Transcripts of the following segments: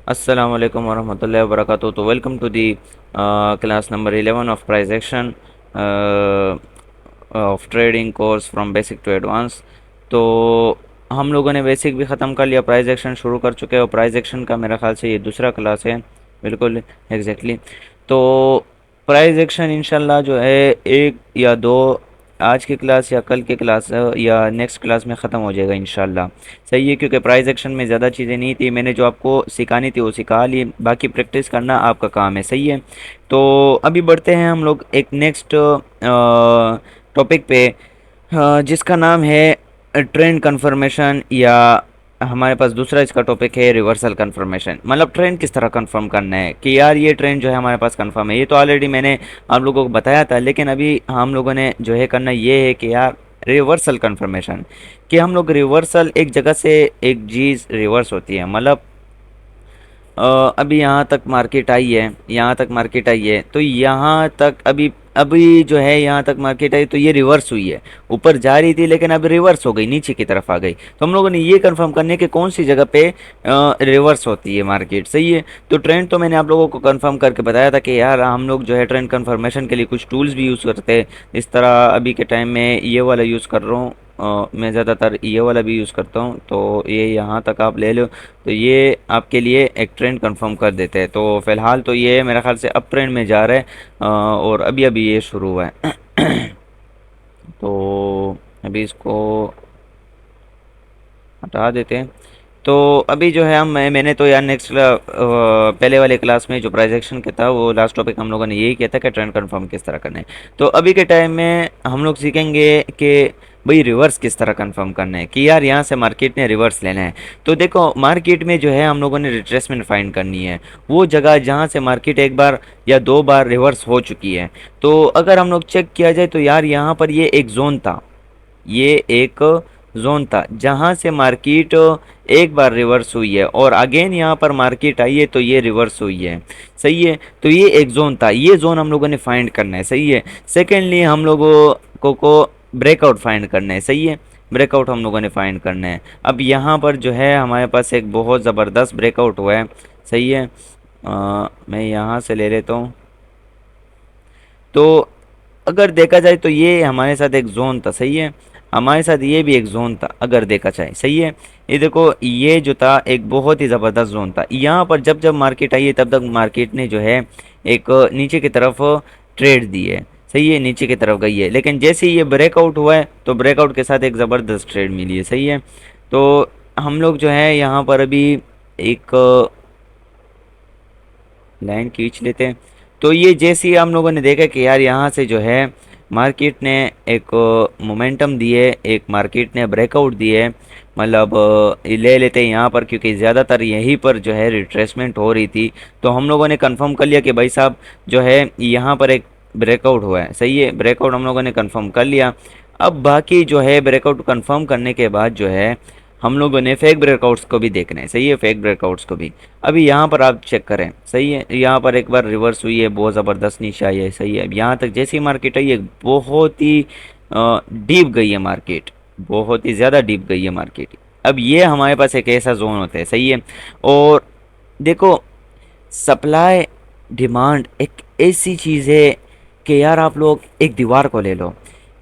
Assalamu alaikum warahmatullahi wabarakatuh. तो welcome to the class number 11 of price action of trading course from basic to advance. तो हम लोगों ने basic भी ख़त्म कर लिया, प्राइस एक्शन शुरू कर चुके हैं और प्राइस एक्शन का मेरा ख्याल से ये दूसरा क्लास है, बिल्कुल एग्जैक्टली। तो प्राइस एक्शन इंशाल्लाह जो है एक या दो, आज की क्लास या कल की क्लास या नेक्स्ट क्लास में ख़त्म हो जाएगा इंशाल्लाह। सही है, क्योंकि प्राइस एक्शन में ज़्यादा चीज़ें नहीं थी, मैंने जो आपको सिखानी थी वो सिखा ली, बाकी प्रैक्टिस करना आपका काम है। सही है, तो अभी बढ़ते हैं हम लोग एक नेक्स्ट टॉपिक पे, जिसका नाम है ट्रेंड कन्फर्मेशन, या हमारे पास दूसरा इसका टॉपिक है रिवर्सल कन्फर्मेशन। मतलब ट्रेंड किस तरह कंफर्म करना है कि यार ये ट्रेंड जो है हमारे पास कंफर्म है। ये तो ऑलरेडी मैंने आप लोगों को बताया था, लेकिन अभी हम लोगों ने जो है करना ये है कि यार रिवर्सल कन्फर्मेशन, कि हम लोग रिवर्सल, एक जगह से एक चीज़ रिवर्स होती है। मतलब अभी यहाँ तक मार्केट आई है, यहाँ तक मार्केट आई है, तो यहाँ तक अभी अभी जो है यहाँ तक मार्केट आई तो ये रिवर्स हुई है, ऊपर जा रही थी लेकिन अब रिवर्स हो गई, नीचे की तरफ आ गई। तो हम लोगों ने ये कंफर्म करने के कौन सी जगह पे रिवर्स होती है मार्केट। सही है, तो ट्रेंड तो मैंने आप लोगों को कंफर्म करके बताया था कि यार हम लोग जो है ट्रेंड कंफर्मेशन के लिए कुछ टूल्स भी यूज़ करते हैं। इस तरह अभी के टाइम में ये वाला यूज़ कर रहा हूँ, मैं ज़्यादातर ये वाला भी यूज़ करता हूँ, तो ये यहाँ तक आप ले लो, तो ये आपके लिए एक ट्रेंड कंफर्म कर देते हैं। तो फ़िलहाल तो ये मेरा ख्याल से अप ट्रेंड में जा रहा है, और अभी अभी ये शुरू हुआ है। तो अभी इसको हटा देते हैं। तो अभी जो है मैंने तो यार नेक्स्ट पहले वाले क्लास में जो प्राइस एक्शन के था वो लास्ट टॉपिक हम लोगों ने यही किया था कि ट्रेंड कंफर्म किस तरह करना है। तो अभी के टाइम में हम लोग सीखेंगे कि भाई रिवर्स किस तरह कंफर्म करना है, कि यार यहाँ से मार्केट ने रिवर्स लेना है। तो देखो मार्केट में जो है हम लोगों ने रिट्रेसमेंट फाइंड करनी है, वो जगह जहाँ से मार्केट एक बार या दो बार रिवर्स हो चुकी है। तो अगर हम लोग चेक किया जाए तो यार यहाँ पर ये एक जोन था, ये एक जोन था जहां से मार्केट एक बार रिवर्स हुई है और अगेन यहाँ पर मार्केट आई है तो ये रिवर्स हुई है। सही है, तो ये एक जोन था, ये जोन हम लोगों ने फाइंड करना है। सही है, सेकेंडली हम लोगों को ब्रेकआउट फाइंड करना है। सही है, ब्रेकआउट हम लोगों ने फाइंड करना है। अब यहाँ पर जो है हमारे पास एक बहुत ज़बरदस्त ब्रेकआउट हुआ है। सही है, मैं यहाँ से ले लेता हूँ। तो अगर देखा जाए तो ये हमारे साथ एक जोन था। सही है, हमारे साथ ये भी एक जोन था अगर देखा जाए। सही है, ये देखो ये जो था एक बहुत ही ज़बरदस्त जोन था। यहाँ पर जब जब मार्केट आई है तब तक मार्केट ने जो है एक नीचे की तरफ ट्रेड दी है। सही है, नीचे की तरफ गई है, लेकिन जैसे ही ये ब्रेकआउट हुआ है तो ब्रेकआउट के साथ एक ज़बरदस्त ट्रेड मिली है। सही है, तो हम लोग जो है यहाँ पर अभी एक लाइन खींच लेते हैं। तो ये जैसे ही हम लोगों ने देखा कि यार यहाँ से जो है मार्केट ने एक मोमेंटम दिए, एक मार्केट ने ब्रेकआउट दिए, मतलब ले लेते हैं यहाँ पर, क्योंकि ज़्यादातर यहीं पर जो है रिट्रेसमेंट हो रही थी। तो हम लोगों ने कंफर्म कर लिया कि भाई साहब जो है यहाँ पर एक ब्रेकआउट हुआ है। सही है, ब्रेकआउट हम लोगों ने कंफर्म कर लिया। अब बाकी जो है ब्रेकआउट कंफर्म करने के बाद जो है हम लोगों ने फेक ब्रेकआउट्स को भी देखना है। सही है, फेक ब्रेकआउट्स को भी अभी यहाँ पर आप चेक करें। सही है, यहाँ पर एक बार रिवर्स हुई है, बहुत ज़बरदस्त नीचे आई है। सही है, अब यहाँ तक जैसी मार्केट आई है बहुत ही डीप गई है मार्केट, बहुत ही ज़्यादा डीप गई है मार्केट। अब ये हमारे पास एक ऐसा जोन होता है। सही है, और देखो सप्लाई डिमांड एक ऐसी चीज़ है कि यार आप लोग एक दीवार को ले लो,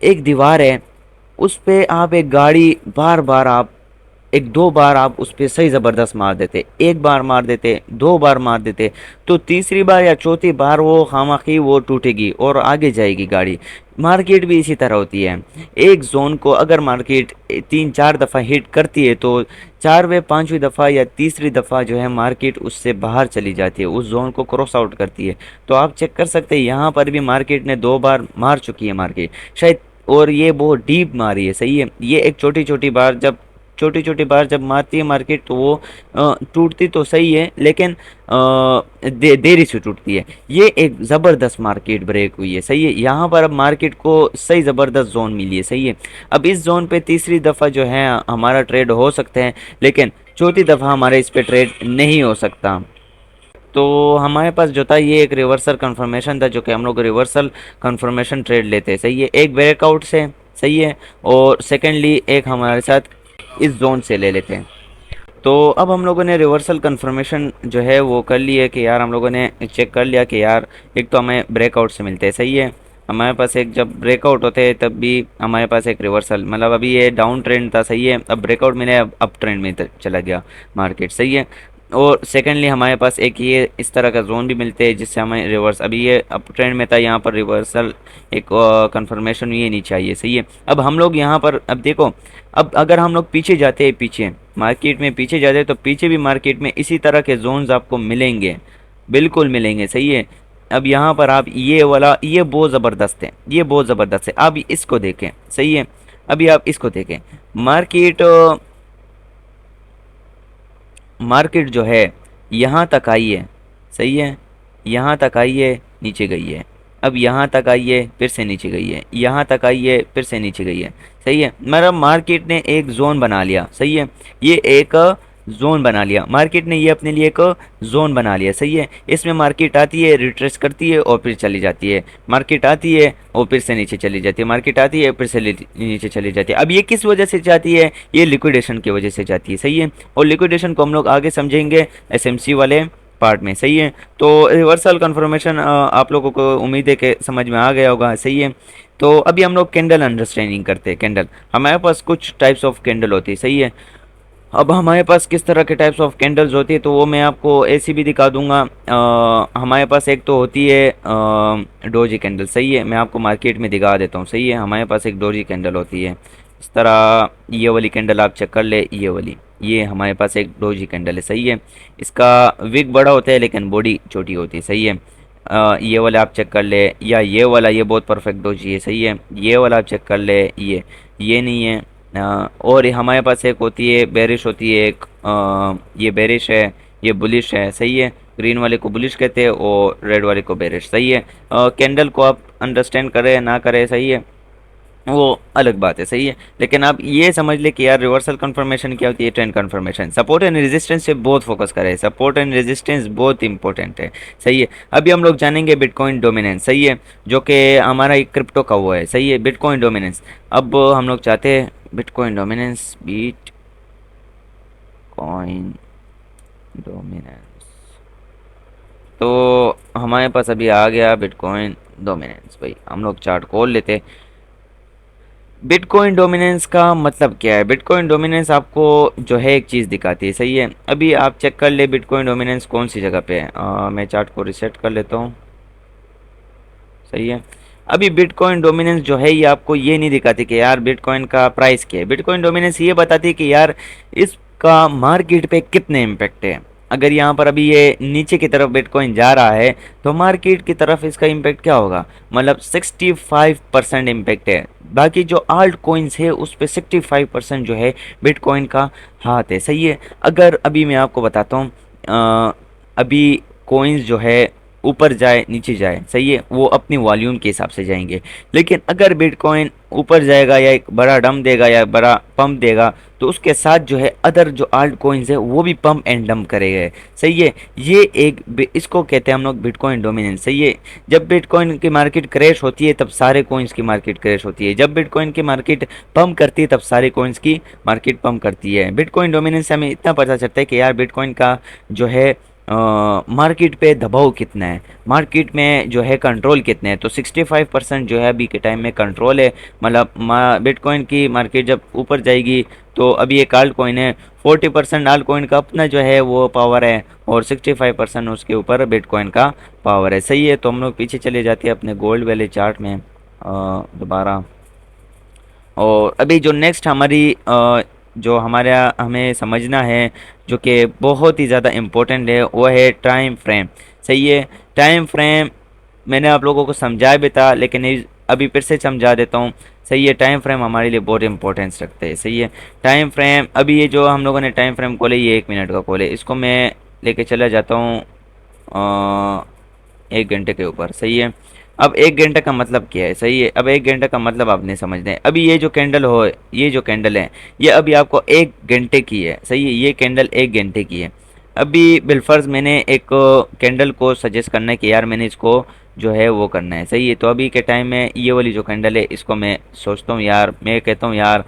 एक दीवार है, उस पे आप एक गाड़ी बार बार आप एक दो बार आप उस पर सही ज़बरदस्त मार देते, एक बार मार देते, दो बार मार देते, तो तीसरी बार या चौथी बार वो खामखी वो टूटेगी और आगे जाएगी गाड़ी। मार्केट भी इसी तरह होती है, एक जोन को अगर मार्केट 3-4 दफ़ा हिट करती है तो 4वें 5वीं दफ़ा या तीसरी दफ़ा जो है मार्केट उससे बाहर चली जाती है, उस जोन को क्रॉस आउट करती है। तो आप चेक कर सकते हैं यहाँ पर भी मार्केट ने 2 बार मार चुकी है मार्केट शायद, और ये बहुत डीप मारी है। सही है, ये एक छोटी छोटी बार जब मारती है मार्केट तो वो टूटती तो सही है, लेकिन देरी से टूटती है। ये एक ज़बरदस्त मार्केट ब्रेक हुई है। सही है, यहाँ पर अब मार्केट को सही ज़बरदस्त जोन मिली है। सही है, अब इस जोन पे तीसरी दफ़ा जो है हमारा ट्रेड हो सकता है, लेकिन चौथी दफ़ा हमारे इस पे ट्रेड नहीं हो सकता। तो हमारे पास जो था ये एक रिवर्सल कंफर्मेशन था, जो कि हम लोग रिवर्सल कंफर्मेशन ट्रेड लेते हैं, सही है, एक ब्रेकआउट से, सही है, और सेकेंडली एक हमारे साथ इस जोन से ले लेते हैं। तो अब हम लोगों ने रिवर्सल कंफर्मेशन जो है वो कर ली है कि यार हम लोगों ने चेक कर लिया कि यार एक तो हमें ब्रेकआउट से मिलते हैं, सही है, हमारे पास एक जब ब्रेकआउट होते हैं तब भी हमारे पास एक रिवर्सल, मतलब अभी ये डाउन ट्रेंड था, सही है, अब ब्रेकआउट मिले, अब अप ट्रेंड में चला गया मार्केट, सही है। और सेकेंडली हमारे पास एक ये इस तरह का जोन भी मिलते हैं जिससे हमें रिवर्स, अभी ये अप ट्रेंड में था, यहाँ पर रिवर्सल एक कंफर्मेशन ये नीचे आई है, सही है। अब हम लोग यहाँ पर अब देखो, अब अगर हम लोग पीछे जाते हैं, पीछे मार्केट में पीछे जाते हैं, तो पीछे भी मार्केट में इसी तरह के जोन्स आपको मिलेंगे, बिल्कुल मिलेंगे, सही है। अब यहाँ पर आप ये वाला, ये बहुत ज़बरदस्त है, ये बहुत ज़बरदस्त है, आप इसको देखें, सही है, अभी आप इसको देखें, मार्केट मार्केट जो है यहाँ तक आई है, सही है, यहाँ तक आई है, नीचे गई है, अब यहाँ तक आई है, फिर से नीचे गई है, यहाँ तक आई है, फिर से नीचे गई है, सही है, मतलब मार्केट ने एक जोन बना लिया, सही है, ये एक जोन बना लिया मार्केट ने, ये अपने लिए एक जोन बना लिया, सही है। इसमें मार्केट आती है, रिट्रेस करती है और फिर चली जाती है, मार्केट आती है और फिर से नीचे चली जाती है, मार्केट आती है फिर से नीचे चली जाती है। अब ये किस वजह से जाती है, ये लिक्विडेशन की वजह से जाती है, सही है, और लिक्विडेशन को हम लोग आगे समझेंगे एसएमसी वाले पार्ट में, सही है। तो रिवर्सल कंफर्मेशन आप लोगों को उम्मीद है कि समझ में आ गया होगा, सही है। तो अभी हम लोग कैंडल अंडरस्टैंडिंग करते हैं। कैंडल, हमारे पास कुछ टाइप्स ऑफ कैंडल होती है, सही है। अब हमारे पास किस तरह के टाइप्स ऑफ कैंडल्स होती है तो वो मैं आपको ऐसी भी दिखा दूंगा। हमारे पास एक तो होती है डोजी कैंडल, सही है, मैं आपको मार्केट में दिखा देता हूँ, सही है। हमारे पास एक डोजी कैंडल होती है इस तरह, ये वाली कैंडल आप चेक कर ले, ये वाली, ये हमारे पास एक डोजी कैंडल है, सही है। इसका विग बड़ा होता है लेकिन बॉडी छोटी होती है, सही है। ये वाला आप चेक कर ले, या ये वाला, ये बहुत परफेक्ट डोजी है, सही है। ये वाला आप चेक कर ले, ये नहीं है। और हमारे पास एक होती है बेरिश होती है एक, ये बेरिश है, ये बुलिश है, सही है। ग्रीन वाले को बुलिश कहते हैं और रेड वाले को बेरिश, सही है। कैंडल को आप अंडरस्टैंड करें ना करें, सही है, वो अलग बात है, सही है। लेकिन आप ये समझ ले कि यार रिवर्सल कंफर्मेशन क्या होती है, trend confirmation. Support and resistance से बहुत फोकस करें, सपोर्ट एंड रेजिस्टेंस बहुत इंपॉर्टेंट है, सही है। अभी हम लोग जानेंगे बिटकॉइन डोमिनेंस, सही है, जो कि हमारा एक क्रिप्टो का वो है, सही है, बिटकॉइन डोमिनेंस। अब हम लोग चाहते हैं बिटकॉइन डोमिनेंस, बिटकॉइन डोमिनेंस, तो हमारे पास अभी आ गया बिटकॉइन डोमिनेंस। भाई हम लोग चार्ट खोल लेते। बिटकॉइन डोमिनेंस का मतलब क्या है? बिटकॉइन डोमिनेंस आपको जो है एक चीज़ दिखाती है, सही है। अभी आप चेक कर ले बिटकॉइन डोमिनेंस कौन सी जगह पे है। मैं चार्ट को रिसेट कर लेता हूँ, सही है। अभी बिटकॉइन डोमिनेंस जो है ये आपको ये नहीं दिखाती कि यार बिटकॉइन का प्राइस क्या है। बिटकॉइन डोमिनेंस ये बताती है कि यार इसका मार्केट पे कितने इम्पेक्ट है। अगर यहाँ पर अभी ये नीचे की तरफ बिटकॉइन जा रहा है तो मार्केट की तरफ इसका इम्पेक्ट क्या होगा, मतलब 65% इम्पेक्ट है। बाकी जो आल्ट कॉइन्स है उस पर 65% जो है बिटकॉइन का हाथ है, सही है। अगर अभी मैं आपको बताता हूँ, अभी कॉइन्स जो है ऊपर जाए नीचे जाए, सही है, वो अपनी वॉल्यूम के हिसाब से जाएंगे। लेकिन अगर बिटकॉइन ऊपर जाएगा या एक बड़ा डंप देगा या बड़ा पंप देगा तो उसके साथ जो है अदर जो आल्ट कॉइन्स है वो भी पंप एंड डंप करेगा, सही है। ये एक इसको कहते हैं हम लोग बिटकॉइन डोमिनेंस, सही है। जब बिटकॉइन की मार्केट क्रैश होती है तब सारे कॉइन्स की मार्केट क्रैश होती है, जब बिटकॉइन की मार्केट पंप करती है तब सारे कॉइन्स की मार्केट पंप करती है। बिटकॉइन डोमिनेंस से हमें इतना पता चलता है कि यार बिटकॉइन का जो है मार्केट पे दबाव कितना है, मार्केट में जो है कंट्रोल कितने हैं। तो 65% जो है अभी के टाइम में कंट्रोल है, मतलब बिटकॉइन की मार्केट जब ऊपर जाएगी तो अभी एक आल्ट कॉइन है, 40% आल्ट कॉइन का अपना जो है वो पावर है और 65% उसके ऊपर बिटकॉइन का पावर है, सही है। तो हम लोग पीछे चले जाते हैं अपने गोल्ड वाले चार्ट में दोबारा। और अभी जो नेक्स्ट हमारी जो हमारा हमें समझना है जो कि बहुत ही ज़्यादा इम्पोर्टेंट है वो है टाइम फ्रेम, सही है। टाइम फ्रेम मैंने आप लोगों को समझाया भी था लेकिन अभी फिर से समझा देता हूँ, सही है। टाइम फ्रेम हमारे लिए बहुत इंपॉर्टेंस रखते हैं, सही है। टाइम फ्रेम अभी ये जो हम लोगों ने टाइम फ्रेम खोले ये 1 मिनट का खोले, इसको मैं लेके चला जाता हूँ 1 घंटे के ऊपर, सही है। अब 1 घंटे का मतलब क्या है, सही है। अब 1 घंटे का मतलब आपने समझना है। अभी ये जो कैंडल हो, ये जो कैंडल है ये अभी आपको 1 घंटे की है, सही है। ये कैंडल 1 घंटे की है। अभी बिलफर्ज मैंने एक कैंडल को सजेस्ट करना है कि यार मैंने इसको जो है वो करना है, सही है। तो अभी के टाइम में ये वाली जो कैंडल है इसको मैं सोचता हूँ यार, मैं कहता हूँ यार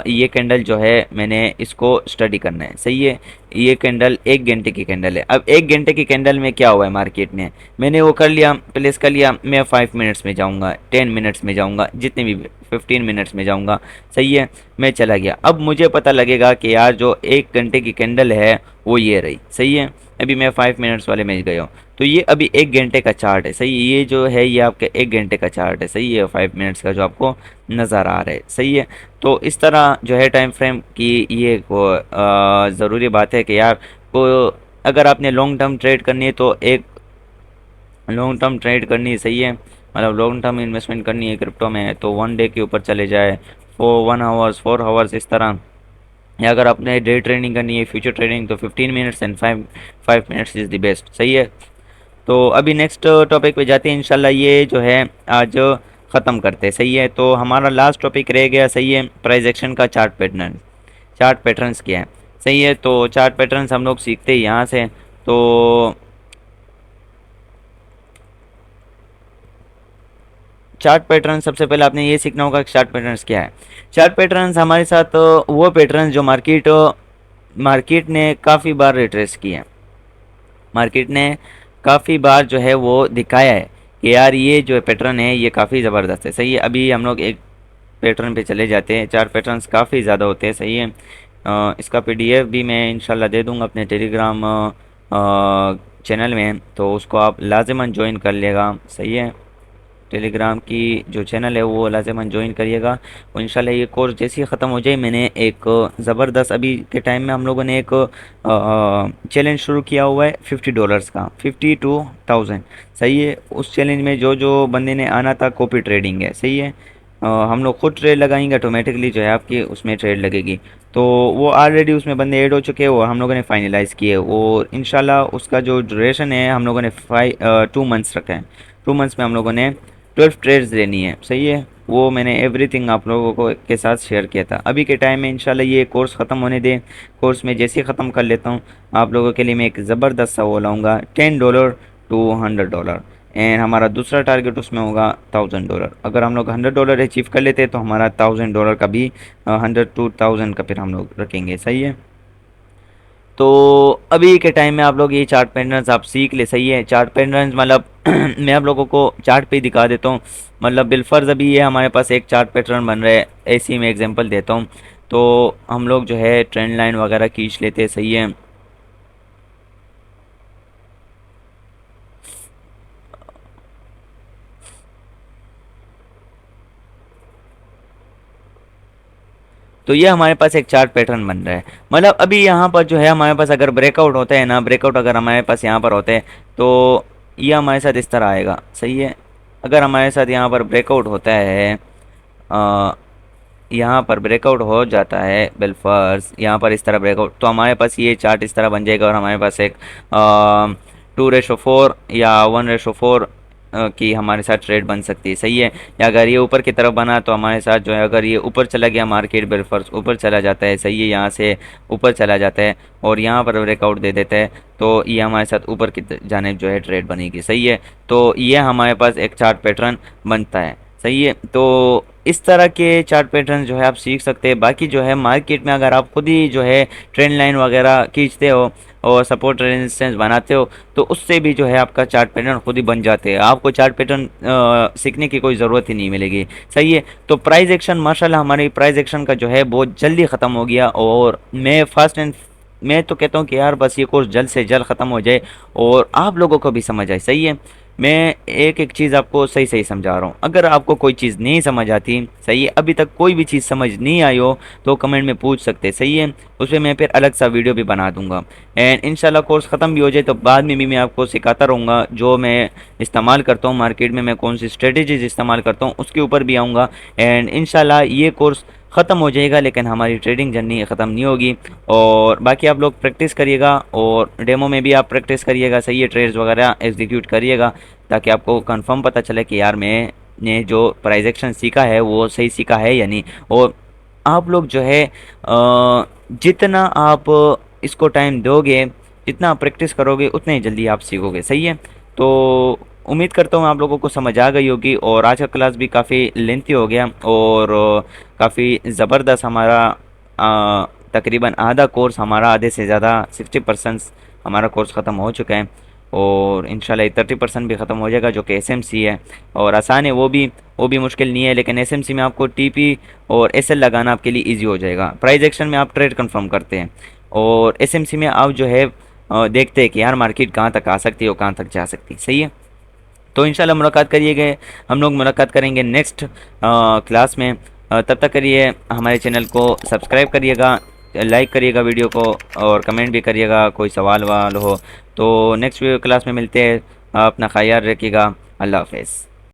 ये कैंडल जो है मैंने इसको स्टडी करना है, सही है। ये कैंडल 1 घंटे की कैंडल है। अब 1 घंटे की कैंडल में क्या हुआ है मार्केट में, मैंने वो कर लिया, प्लेस कर लिया। मैं 5 मिनट्स में जाऊँगा, 10 मिनट्स में जाऊँगा, जितने भी 15 मिनट्स में जाऊँगा, सही है। मैं चला गया। अब मुझे पता लगेगा कि यार जो 1 घंटे की कैंडल है वो ये रही, सही है। अभी मैं 5 मिनट्स वाले में गया हूँ, तो ये अभी 1 घंटे का चार्ट है, सही है। ये जो है ये आपके 1 घंटे का चार्ट है, सही है। 5 मिनट्स का जो आपको नज़र आ रहा है, सही है। तो इस तरह जो है टाइम फ्रेम की ये को ज़रूरी बात है कि यार को अगर आपने लॉन्ग टर्म ट्रेड करनी है तो एक लॉन्ग टर्म ट्रेड करनी है, सही है। मतलब लॉन्ग टर्म इन्वेस्टमेंट करनी है क्रिप्टो में तो 1 डे के ऊपर चले जाए, 1 आवर्स 4 आवर्स इस तरह। या अगर आपने डे ट्रेडिंग करनी है, फ्यूचर ट्रेडिंग, तो 15 minutes and 5 minutes is the best, सही है। तो अभी नेक्स्ट टॉपिक पे जाते हैं इंशाल्लाह। ये जो है आज ख़त्म करते हैं, सही है। तो हमारा लास्ट टॉपिक रह गया, सही है, प्राइस एक्शन का चार्ट पैटर्न। चार्ट पैटर्न्स क्या है, सही है। तो चार्ट पैटर्न्स हम लोग सीखते हैं यहाँ से। तो चार्ट पैटर्न सबसे पहले आपने ये सीखना होगा कि चार्ट पैटर्न्स क्या है। चार्ट पैटर्न्स हमारे साथ वो पैटर्न जो मार्केट ने काफ़ी बार रिट्रेस किए हैं। मार्केट ने काफ़ी बार जो है वो दिखाया है कि यार ये जो पैटर्न है ये काफ़ी ज़बरदस्त है, सही है। अभी हम लोग एक पैटर्न पे चले जाते हैं। चार पैटर्न्स काफ़ी ज़्यादा होते हैं, सही है। इसका पीडीएफ भी मैं इंशाल्लाह दे दूंगा अपने टेलीग्राम चैनल में, तो उसको आप लाजिमन ज्वाइन कर लेगा, सही है। टेलीग्राम की जो चैनल है वो लाजमन ज्वाइन करिएगा। और इंशाल्लाह ये कोर्स जैसे ही ख़त्म हो जाए, मैंने एक ज़बरदस्त अभी के टाइम में हम लोगों ने एक चैलेंज शुरू किया हुआ है $50 का, 52,000, सही है। उस चैलेंज में जो जो बंदे ने आना था कॉपी ट्रेडिंग है, सही है। हम लोग खुद ट्रेड लगाएंगे, ऑटोमेटिकली जो है आपकी उसमें ट्रेड लगेगी। तो वो ऑलरेडी उसमें बंदे ऐड हो चुके हैं और हम लोगों ने फाइनलाइज़ किए, और इंशाल्लाह उसका जो ड्यूरेशन है हम लोगों ने 2 मंथ्स रखा है। 2 मंथ्स में हम लोगों ने 12 ट्रेड्स लेनी है, सही है। वो मैंने एवरीथिंग आप लोगों को के साथ शेयर किया था। अभी के टाइम में इंशाल्लाह ये कोर्स ख़त्म होने दें। कोर्स में जैसे ही ख़त्म कर लेता हूँ, आप लोगों के लिए मैं एक ज़बरदस्त सा वो लाऊंगा, $10 to $100। एंड हमारा दूसरा टारगेट उसमें होगा $1,000। अगर हम लोग $100 अचीव कर लेते हैं तो हमारा $1,000 का भी 100 to 1,000 का फिर हम लोग रखेंगे, सही है। तो अभी के टाइम में आप लोग ये चार्ट पैटर्न्स आप सीख ले, सही है। चार्ट पैटर्न्स मतलब मैं आप लोगों को चार्ट पे ही दिखा देता हूँ। मतलब बिलफर्ज अभी ये हमारे पास एक चार्ट पैटर्न बन रहा है, ऐसे ही मैं एग्जांपल देता हूँ। तो हम लोग जो है ट्रेंड लाइन वगैरह खींच लेते हैं, सही है। तो ये हमारे पास एक चार्ट पैटर्न बन रहा है। मतलब अभी यहाँ पर जो है हमारे पास अगर ब्रेकआउट होता है ना, ब्रेकआउट अगर हमारे पास यहाँ पर होते हैं तो ये हमारे साथ इस तरह आएगा, सही है। अगर हमारे साथ यहाँ पर ब्रेकआउट होता है, यहाँ पर ब्रेकआउट हो जाता है बिलफर्स, यहाँ पर इस तरह ब्रेकआउट, तो हमारे पास ये चार्ट इस तरह बन जाएगा और हमारे पास एक 2:4 या 1:4 की हमारे साथ ट्रेड बन सकती है, सही है। या अगर ये ऊपर की तरफ बना तो हमारे साथ जो है, अगर ये ऊपर चला गया मार्केट बिलफर्स ऊपर चला जाता है, सही है, यहाँ से ऊपर चला जाता है और यहाँ पर ब्रेकआउट दे देता है, तो ये हमारे साथ ऊपर की जानिब जो है ट्रेड बनेगी, सही है। तो ये हमारे पास एक चार्ट पैटर्न बनता है, सही है। तो इस तरह के चार्ट पैटर्न जो है आप सीख सकते हैं। बाकी जो है मार्केट में अगर आप खुद ही जो है ट्रेंड लाइन वगैरह खींचते हो और सपोर्ट रेजिस्टेंस बनाते हो तो उससे भी जो है आपका चार्ट पैटर्न खुद ही बन जाते हैं। आपको चार्ट पैटर्न सीखने की कोई ज़रूरत ही नहीं मिलेगी, सही है। तो प्राइस एक्शन माशाल्लाह हमारी प्राइस एक्शन का जो है बहुत जल्दी ख़त्म हो गया, और मैं तो कहता हूँ कि यार बस ये कोर्स जल्द से जल्द ख़त्म हो जाए और आप लोगों को भी समझ आए, सही है। मैं एक एक चीज़ आपको सही सही समझा रहा हूँ। अगर आपको कोई चीज़ नहीं समझ आती, सही है, अभी तक कोई भी चीज़ समझ नहीं आई हो तो कमेंट में पूछ सकते, सही है। उस पर मैं फिर अलग सा वीडियो भी बना दूंगा। एंड इंशाल्लाह कोर्स ख़त्म भी हो जाए तो बाद में भी मैं आपको सिखाता रहूँगा, जो मैं इस्तेमाल करता हूँ मार्केट में, मैं कौन सी स्ट्रेटजीज इस्तेमाल करता हूँ उसके ऊपर भी आऊँगा। एंड इंशाल्लाह ये कोर्स ख़त्म हो जाएगा लेकिन हमारी ट्रेडिंग जर्नी ख़त्म नहीं होगी। और बाकी आप लोग प्रैक्टिस करिएगा और डेमो में भी आप प्रैक्टिस करिएगा, सही है, ट्रेड्स वगैरह एग्जीक्यूट करिएगा ताकि आपको कंफर्म पता चले कि यार मैंने जो प्राइस एक्शन सीखा है वो सही सीखा है या नहीं। और आप लोग जो है जितना आप इसको टाइम दोगे जितना आप प्रैक्टिस करोगे उतने ही जल्दी आप सीखोगे। सही है। तो उम्मीद करता हूँ आप लोगों को समझ आ गई होगी, और आज का क्लास भी काफ़ी लेंथी हो गया, और काफ़ी ज़बरदस्त हमारा तकरीबन आधा कोर्स हमारा, आधे से ज़्यादा 60% हमारा कोर्स ख़त्म हो चुका है, और इंशाल्लाह 30% भी ख़त्म हो जाएगा जो कि एसएमसी है। और आसान है, वो भी मुश्किल नहीं है, लेकिन एसएमसी में आपको टीपी और एसएल लगाना आपके लिए इजी हो जाएगा। प्राइस एक्शन में आप ट्रेड कंफर्म करते हैं, और एसएमसी में आप जो है देखते हैं कि यार मार्केट कहाँ तक आ सकती है और कहाँ तक जा सकती है। सही है। तो इंशाल्लाह मुलाकात करिएगा, हम लोग मुलाकात करेंगे नेक्स्ट क्लास में। तब तक करिए हमारे चैनल को सब्सक्राइब करिएगा, लाइक करिएगा वीडियो को, और कमेंट भी करिएगा कोई सवाल वाल हो तो। नेक्स्ट क्लास में मिलते हैं, अपना ख्याल रखिएगा। अल्लाह हाफ़िज़।